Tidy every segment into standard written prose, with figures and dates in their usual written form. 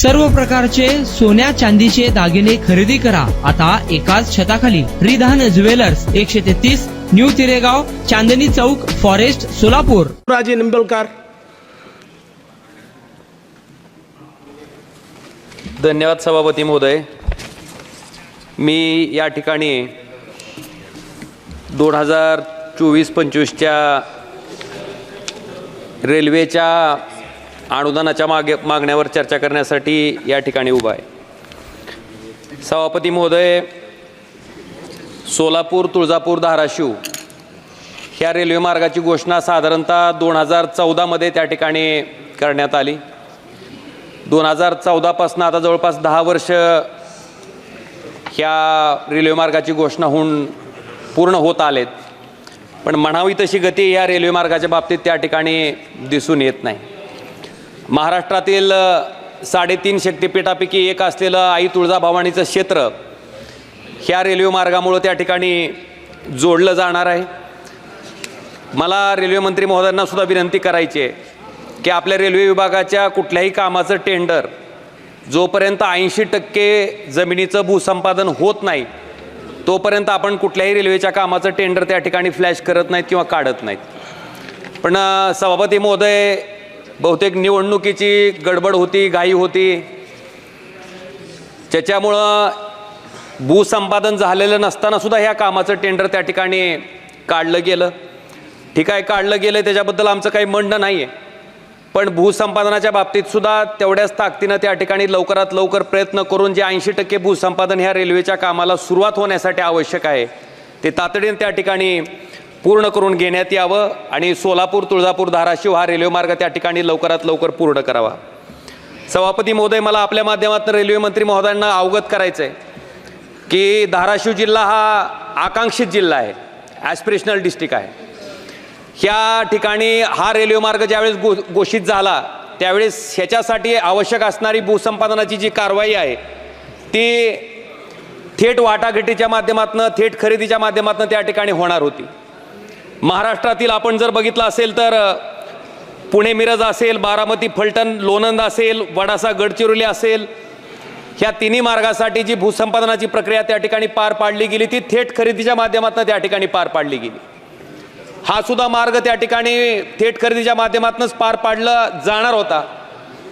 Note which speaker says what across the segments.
Speaker 1: सर्व प्रकारचे सोन्या चांदीचे दागिने खरेदी करा आता एकाच छताखाली. Ridhan jewellers 133 new तिरेगाव, Chandni Chowk, forest, Solapur.
Speaker 2: राजे निंबलकर.
Speaker 3: धन्यवाद सभापती महोदय. मी या ठिकाणी 2024-25च्या रेल्वेच्या अनुदानाच्या मागण्यावर चर्चा करण्यासाठी या ठिकाणी उभा आहे. सभापती महोदय, सोलापूर, तुळजापूर, धाराशिव ह्या रेल्वे मार्गाची घोषणा साधारणतः 2014 त्या ठिकाणी करण्यात आली. 2014 पासून आता जवळपास 10 वर्ष ह्या रेल्वे मार्गाची घोषणा होऊन पूर्ण होत आलेत, पण म्हणावी तशी गती या रेल्वे मार्गाच्या बाबतीत त्या ठिकाणी दिसून येत नाही. महाराष्ट्रातील 3.5 शक्तिपीठापैकी एक असलेलं आई तुळजाभवानीचं क्षेत्र ह्या रेल्वे मार्गामुळे त्या ठिकाणी जोडलं जाणार आहे. मला रेल्वे मंत्री महोदयांना सुद्धा विनंती करायची आहे की आपल्या रेल्वे विभागाच्या कुठल्याही कामाचं टेंडर जोपर्यंत 80% जमिनीचं भूसंपादन होत नाही तोपर्यंत आपण कुठल्याही रेल्वेच्या कामाचं टेंडर त्या ठिकाणी फ्लॅश करत नाहीत किंवा काढत नाहीत. पण सभापती महोदय, बहुतेक निवडणुकीची गडबड होती, घाई होती, त्याच्यामुळं भूसंपादन झालेलं नसताना सुद्धा ह्या कामाचं टेंडर त्या ठिकाणी काढलं गेलं. ठीक आहे, काढलं गेलं, त्याच्याबद्दल आमचं काही म्हणणं नाही आहे, पण भूसंपादनाच्या बाबतीत सुद्धा तेवढ्याच ताकदीनं त्या ठिकाणी लवकरात लवकर प्रयत्न करून जे 80% भूसंपादन ह्या रेल्वेच्या कामाला सुरुवात होण्यासाठी आवश्यक आहे ते तातडीने त्या ठिकाणी पूर्ण करून घेण्यात यावं आणि सोलापूर, तुळजापूर, धाराशिव हा रेल्वे मार्ग त्या ठिकाणी लवकरात लवकर पूर्ण करावा. सभापती महोदय, मला आपल्या माध्यमातून रेल्वे मंत्री महोदयांना अवगत करायचं आहे की धाराशिव जिल्हा हा आकांक्षित जिल्हा आहे, ॲस्पिरेशनल डिस्ट्रिक्ट आहे. ह्या ठिकाणी हा रेल्वे मार्ग ज्यावेळेस घोषित झाला त्यावेळेस ह्याच्यासाठी आवश्यक असणारी भूसंपादनाची जी कारवाई आहे ती थेट वाटाघाटीच्या माध्यमातून, थेट खरेदीच्या माध्यमातून त्या ठिकाणी होणार होती. महाराष्ट्रातील आपण जर बघितलं असेल तर पुणे मिरज असेल, बारामती फलटण लोणंद असेल, वडासा गडचिरोली असेल, ह्या तिन्ही मार्गासाठी जी भूसंपादनाची प्रक्रिया त्या ठिकाणी पार पाडली गेली ती थेट खरेदीच्या माध्यमातून त्या ठिकाणी पार पाडली गेली. हा सुद्धा मार्ग त्या ठिकाणी थेट खरेदीच्या माध्यमातूनच पार पाडला जाणार होता,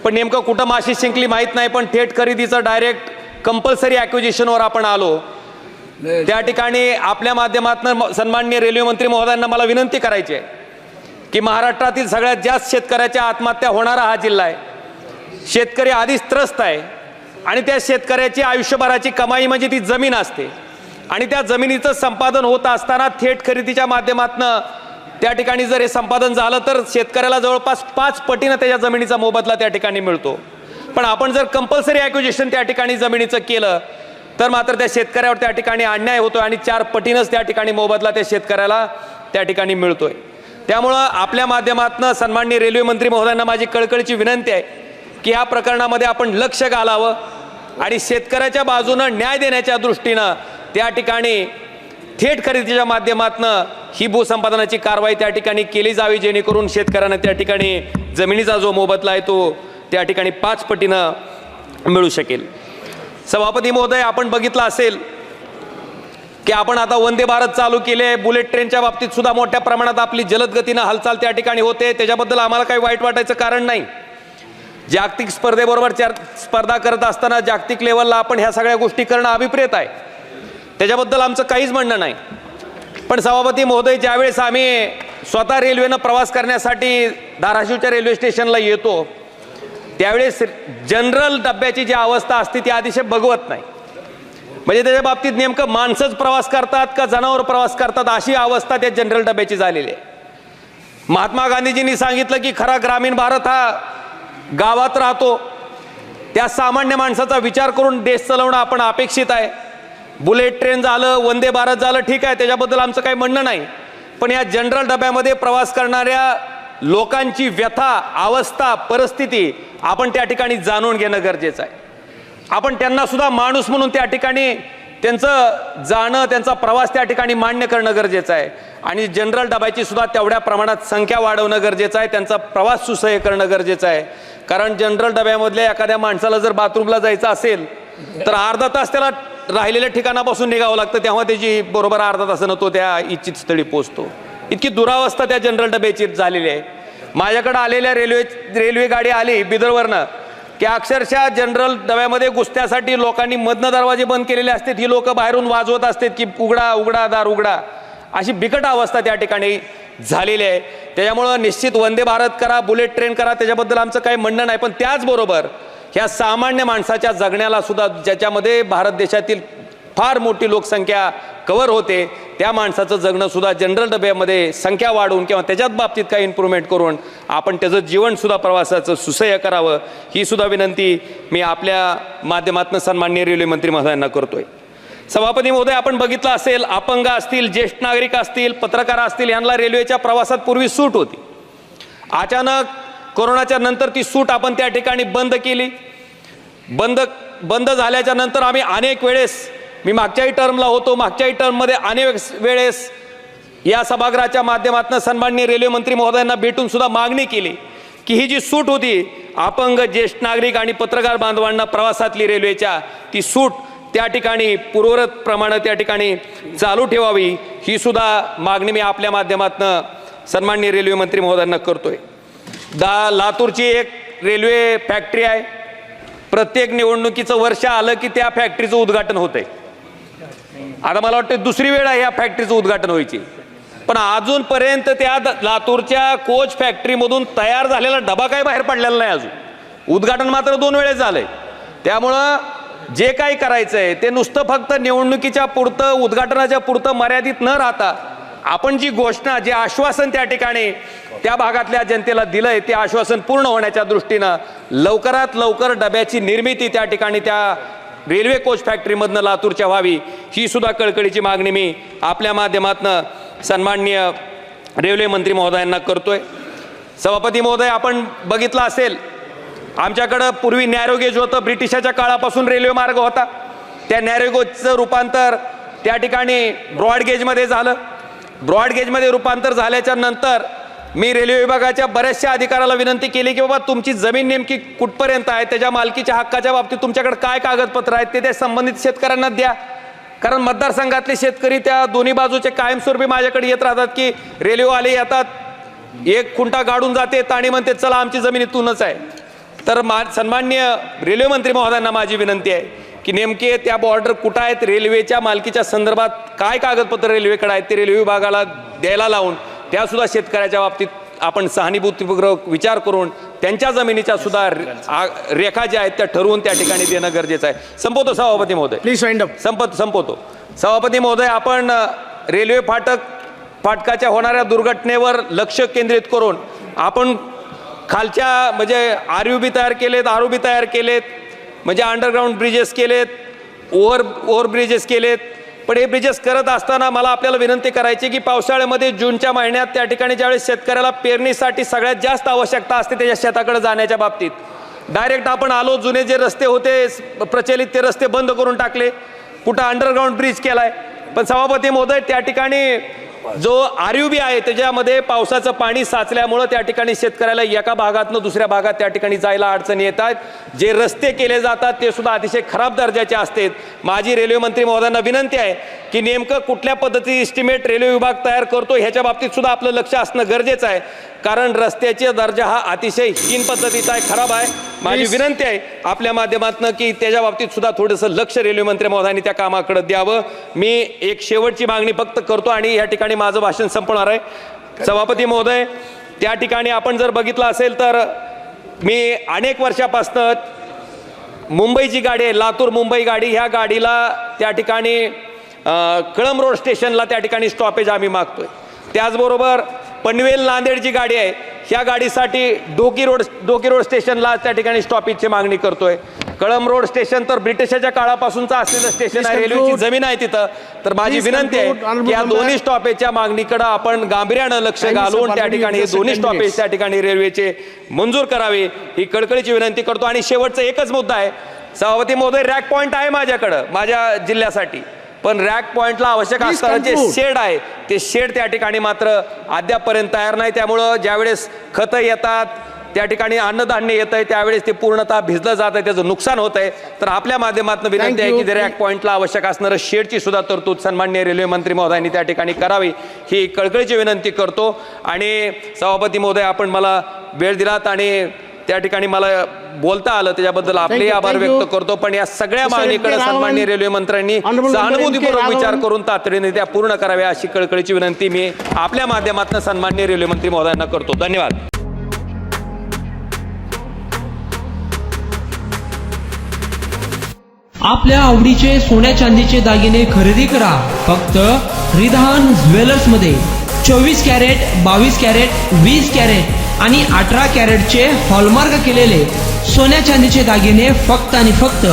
Speaker 3: पण नेमकं कुठं माशी शिंकली माहीत नाही, पण थेट खरेदीचं डायरेक्ट कंपल्सरी ॲक्विजिशनवर आपण आलो. त्या ठिकाणी आपल्या माध्यमातून सन्माननीय रेल्वे मंत्री महोदयांना मला विनंती करायची आहे की महाराष्ट्रातील सगळ्यात जास्त शेतकऱ्याच्या आत्महत्या होणारा हा जिल्हा आहे. शेतकरी आधीच त्रस्त आहे आणि त्या शेतकऱ्याची आयुष्यभराची कमाई म्हणजे ती जमीन असते आणि त्या जमिनीचं संपादन होत असताना थेट खरेदीच्या माध्यमातून त्या ठिकाणी जर हे संपादन झालं तर शेतकऱ्याला जवळपास 5 पटीनं त्याच्या जमिनीचा मोबदला त्या ठिकाणी मिळतो. पण आपण जर कंपल्सरी ॲक्विजिशन त्या ठिकाणी जमिनीचं केलं तर मात्र त्या शेतकऱ्यावर त्या ठिकाणी अन्याय होतो आणि 4 पटीनंच त्या ठिकाणी मोबदला त्या शेतकऱ्याला त्या ठिकाणी मिळतोय. त्यामुळं आपल्या माध्यमातून सन्माननीय रेल्वे मंत्री महोदयांना माझी कळकळीची विनंती आहे की या प्रकरणामध्ये आपण लक्ष घालावं आणि शेतकऱ्याच्या बाजूनं न्याय देण्याच्या दृष्टीनं त्या ठिकाणी थेट खरेदीच्या माध्यमातून ही भूसंपादनाची कारवाई त्या ठिकाणी केली जावी, जेणेकरून शेतकऱ्यांना त्या ठिकाणी जमिनीचा जो मोबदला आहे तो त्या ठिकाणी 5 पटीनं मिळू शकेल. सभापती महोदय, आपण बघितलं असेल की आपण आता वंदे भारत चालू केले, बुलेट ट्रेनच्या बाबतीत सुद्धा मोठ्या प्रमाणात आपली जलद गतीनं हालचाल त्या ठिकाणी होते, त्याच्याबद्दल आम्हाला काही वाईट वाटायचं कारण नाही. जागतिक स्पर्धेबरोबर स्पर्धा करत असताना जागतिक लेवलला आपण ह्या सगळ्या गोष्टी करणं अभिप्रेत आहे, त्याच्याबद्दल आमचं काहीच म्हणणं नाही. पण सभापती महोदय, ज्यावेळेस आम्ही स्वतः रेल्वेनं प्रवास करण्यासाठी धाराशिवच्या रेल्वे स्टेशनला येतो त्यावेळेस जनरल डब्याची जी अवस्था असते ती अतिशय बघवत नाही. म्हणजे त्याच्या बाबतीत नेमकं माणसंच प्रवास करतात का जनावर प्रवास करतात अशी अवस्था त्या जनरल डब्याची झालेली आहे. महात्मा गांधीजींनी सांगितलं की खरा ग्रामीण भारत हा गावात राहतो, त्या सामान्य माणसाचा विचार करून देश चालवणं आपण अपेक्षित आहे. बुलेट ट्रेन झालं, वंदे भारत झालं, ठीक आहे, त्याच्याबद्दल आमचं काही म्हणणं नाही, पण या जनरल डब्यामध्ये प्रवास करणाऱ्या लोकांची व्यथा, अवस्था, परिस्थिती आपण त्या ठिकाणी जाणून घेणं गरजेचं आहे. आपण त्यांना सुद्धा माणूस म्हणून त्या ठिकाणी त्यांचं जाणं, त्यांचा प्रवास त्या ठिकाणी मान्य करणं गरजेचं आहे आणि जनरल डब्याची सुद्धा तेवढ्या प्रमाणात संख्या वाढवणं गरजेचं आहे, त्यांचा प्रवास सुसह्य करणं गरजेचं आहे. कारण जनरल डब्यामधल्या एखाद्या माणसाला जर बाथरूमला जायचं असेल तर अर्धा तास त्याला राहिलेल्या ठिकाणापासून निघावं लागतं, तेव्हा त्याची बरोबर अर्धा तासानं तो त्या इच्छित स्थळी पोहोचतो. इतकी दुरावस्था त्या जनरल डब्याची झालेली आहे. माझ्याकडे आलेल्या रेल्वे गाडी आली बिदरवरनं की अक्षरशः जनरल डब्यामध्ये घुसण्यासाठी लोकांनी मधनं दरवाजे बंद केलेले असतात, ही लोक बाहेरून वाजवत असतात की उघडा उघडा दार उघडा. अशी बिकट अवस्था त्या ठिकाणी झालेली आहे. त्याच्यामुळं निश्चित वंदे भारत करा, बुलेट ट्रेन करा, त्याच्याबद्दल आमचं काही म्हणणं नाही. पण त्याचबरोबर ह्या सामान्य माणसाच्या जगण्याला सुद्धा, ज्याच्यामध्ये भारत देशातील फार मोठी लोकसंख्या कव्हर होते, त्या माणसाचं जगणं सुद्धा जनरल डब्यामध्ये संख्या वाढवून किंवा त्याच्यात बाबतीत काही इम्प्रूव्हमेंट करून आपण त्याचं जीवनसुद्धा प्रवासाचं सुसह्य करावं, ही सुद्धा विनंती मी आपल्या माध्यमातून सन्माननीय रेल्वे मंत्री महोदयांना करतोय. सभापती महोदय, आपण बघितलं असेल, अपंग असतील, ज्येष्ठ नागरिक असतील, पत्रकार असतील, यांना रेल्वेच्या प्रवासात पूर्वी सूट होती. अचानक कोरोनाच्या नंतर ती सूट आपण त्या ठिकाणी बंद केली. बंद झाल्याच्या नंतर आम्ही अनेक वेळेस, मी मागच्याही टर्मला होतो, मागच्याही टर्ममध्ये अनेक वेळेस या सभागृहाच्या माध्यमातून सन्माननीय रेल्वे मंत्री महोदयांना भेटून सुद्धा मागणी केली की ही जी सूट होती अपंग, ज्येष्ठ नागरिक आणि पत्रकार बांधवांना प्रवासातली रेल्वेच्या, ती सूट त्या ठिकाणी पूर्ववत प्रमाणे त्या ठिकाणी चालू ठेवावी, ही सुद्धा मागणी मी आपल्या माध्यमातून सन्माननीय रेल्वे मंत्री महोदयांना करतोय. लातूरची एक रेल्वे फॅक्टरी आहे. प्रत्येक निवडणुकीचं वर्ष आलं की त्या फॅक्टरीचं उद्घाटन होतंय. आता मला वाटतं दुसरी वेळ आहे या फॅक्टरीचं उद्घाटन व्हायची, पण अजूनपर्यंत त्या लातूरच्या कोच फॅक्टरीमधून तयार झालेला डबा काय बाहेर पडलेला नाही अजून. उद्घाटन मात्र 2 वेळेस झालंय. त्यामुळं जे काही करायचं आहे ते नुसतं फक्त निवडणुकीच्या पुरतं, उद्घाटनाच्या पुरतं मर्यादित न राहता, आपण जी घोषणा, जे आश्वासन त्या ठिकाणी त्या भागातल्या जनतेला दिलंय, ते आश्वासन पूर्ण होण्याच्या दृष्टीनं लवकरात लवकर डब्याची निर्मिती त्या ठिकाणी त्या रेल्वे कोच फॅक्टरीमधनं लातूरच्या व्हावी, ही सुद्धा कळकळीची मागणी मी आपल्या माध्यमातून सन्माननीय रेल्वे मंत्री महोदयांना करतोय. सभापती महोदय, आपण बघितलं असेल, आमच्याकडं पूर्वी नॅरो गेज होतं. ब्रिटिशाच्या काळापासून रेल्वे मार्ग होता. त्या नॅरो गेजचं रूपांतर त्या ठिकाणी ब्रॉड गेजमध्ये झालं. ब्रॉड गेजमध्ये रूपांतर झाल्याच्या नंतर मी रेल्वे विभागाच्या बऱ्याचशा अधिकाऱ्याला विनंती केली की बाबा तुमची जमीन नेमकी कुठपर्यंत आहे, त्याच्या मालकीच्या हक्काच्या बाबतीत तुमच्याकडे काय कागदपत्र आहेत ते संबंधित शेतकऱ्यांना द्या. कारण मतदारसंघातले शेतकरी त्या दोन्ही बाजूचे कायमस्वरूपी माझ्याकडे येत राहतात की रेल्वेवाले येतात, एक खुंटा गाडून जाते आणि म्हणते चला आमची जमीन इथूनच आहे. तर सन्माननीय रेल्वे मंत्री महोदयांना माझी विनंती आहे की नेमके त्या बॉर्डर कुठं आहेत, रेल्वेच्या मालकीच्या संदर्भात काय कागदपत्र रेल्वेकडे आहेत ते रेल्वे विभागाला द्यायला लावून त्यासुद्धा शेतकऱ्याच्या बाबतीत आपण सहानुभूतीपूर्वक विचार करून त्यांच्या जमिनीच्या सुद्धा रेखा ज्या आहेत त्या ठरवून त्या ठिकाणी देणं गरजेचं आहे. संपवतो सभापती महोदय, प्लीज वाइंड अप. संपवतो सभापती महोदय. आपण रेल्वे फाटकाच्या होणाऱ्या दुर्घटनेवर लक्ष केंद्रित करून आपण खालच्या म्हणजे RUB तयार केलेत, ROB तयार केलेत, म्हणजे अंडरग्राऊंड ब्रिजेस केलेत, ओव्हर ब्रिजेस केलेत. पण हे ब्रिजेस करत असताना मला आपल्याला विनंती करायची की पावसाळ्यामध्ये जूनच्या महिन्यात त्या ठिकाणी ज्यावेळेस शेतकऱ्याला पेरणीसाठी सगळ्यात जास्त आवश्यकता असते त्याच्या शेताकडे जाण्याच्या बाबतीत, डायरेक्ट आपण आलो, जुने जे रस्ते होते प्रचलित ते रस्ते बंद करून टाकले, कुठं अंडरग्राऊंड ब्रिज केलाय. पण सभापती महोदय, त्या ठिकाणी जो RUB आहे त्याच्यामध्ये पावसाचं पाणी साचल्यामुळं त्या ठिकाणी शेतकऱ्याला एका भागातनं दुसऱ्या भागात त्या ठिकाणी जायला अडचणी येतात. जे रस्ते केले जातात ते सुद्धा अतिशय खराब दर्जाचे असतात. माझी रेल्वे मंत्री महोदयांना विनंती आहे की नेमकं कुठल्या पद्धतीने एस्टिमेट रेल्वे विभाग तयार करतो ह्याच्या बाबतीत सुद्धा आपलं लक्ष असणं गरजेचं आहे. कारण रस्त्याचा दर्जा हा अतिशय हीन पद्धतीचा आहे, खराब आहे. माझी विनंती आहे आपल्या माध्यमातून की त्याच्या बाबतीत सुद्धा थोडंसं लक्ष रेल्वे मंत्री महोदयांनी त्या कामाकडे द्यावं. मी एक शेवटची मागणी फक्त करतो आणि या ठिकाणी माझं भाषण संपणार आहे. सभापती महोदय, त्या ठिकाणी आपण जर बघितलं असेल तर मी अनेक वर्षापासून मुंबईची गाडी आहे, लातूर मुंबई गाडी, ह्या गाडीला त्या ठिकाणी कळंब रोड स्टेशनला त्या ठिकाणी स्टॉपेज आम्ही मागतोय. त्याचबरोबर पनवेल नांदेडची गाडी आहे, ह्या गाडीसाठी डोकी रोड स्टेशनला त्या ठिकाणी स्टॉपेजची मागणी करतोय. कळंब रोड स्टेशन तर ब्रिटिशाच्या काळापासूनचं असलेलं स्टेशन आहे, रेल्वेची जमीन आहे तिथं. तर माझी विनंती आहे की या दोन्ही स्टॉपेजच्या मागणीकडे आपण गांभीर्यानं लक्ष घालून त्या ठिकाणी हे दोन्ही स्टॉपेज त्या ठिकाणी रेल्वेचे मंजूर करावे, ही कळकळीची विनंती करतो. आणि शेवटचा एकच मुद्दा आहे सभापती महोदय, रॅक पॉईंट आहे माझ्याकडं माझ्या जिल्ह्यासाठी, पण रॅक पॉईंटला आवश्यक असणारं जे शेड आहे ते शेड त्या ठिकाणी मात्र अद्यापपर्यंत तयार नाही. त्यामुळं ज्यावेळेस खतं येतात, त्या ठिकाणी अन्नधान्य येत आहे, त्यावेळेस ते पूर्णतः भिजलं जात आहे, त्याचं नुकसान होत आहे. तर आपल्या माध्यमातून विनंती आहे की रॅक पॉईंटला आवश्यक असणारं शेडची सुद्धा तरतूद सन्माननीय रेल्वे मंत्री महोदयांनी त्या ठिकाणी करावी, ही कळकळीची विनंती करतो. आणि सभापती महोदय, आपण मला वेळ दिलात आणि त्या ठिकाणी मला बोलता आलं, त्याच्याबद्दल आपले आभार व्यक्त करतो. पण या सगळ्या मागणीकडे सन्माननीय रेल्वे मंत्र्यांनी सहानुभूतीपूर्वक विचार करून तातडीने त्या पूर्ण कराव्या, अशी कळकळीची विनंती मी आपल्या माध्यमातून सन्माननीय रेल्वे मंत्री महोदयांना करतो. धन्यवाद.
Speaker 1: आपल्या आवडीचे सोन्या चांदीचे दागिने खरेदी करा फक्त रिधान ज्वेलर्स मध्ये. 24 कॅरेट, 22 कॅरेट, 20 कॅरेट आणि 18 कॅरेटचे हॉलमार्क केलेले सोन्या चांदीचे दागिने फक्त आणि फक्त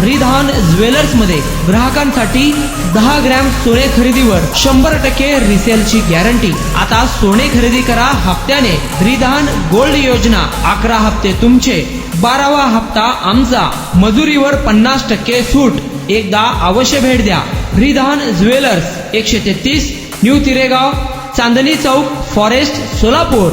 Speaker 1: रिधान ज्वेलर्स मध्ये. ग्राहकांसाठी 10 ग्रॅम सोने खरेदीवर 100% रिसेलची गॅरंटी. आता सोने खरेदी करा हप्त्याने. रिधान गोल्ड योजना, 11 हप्ते तुमचे, 12वा हप्ता आमचा. मजुरीवर 50% सूट. एकदा अवश्य भेट द्या. Ridhan jewellers, 133 new तिरेगाव, Chandni Chowk, forest, Solapur.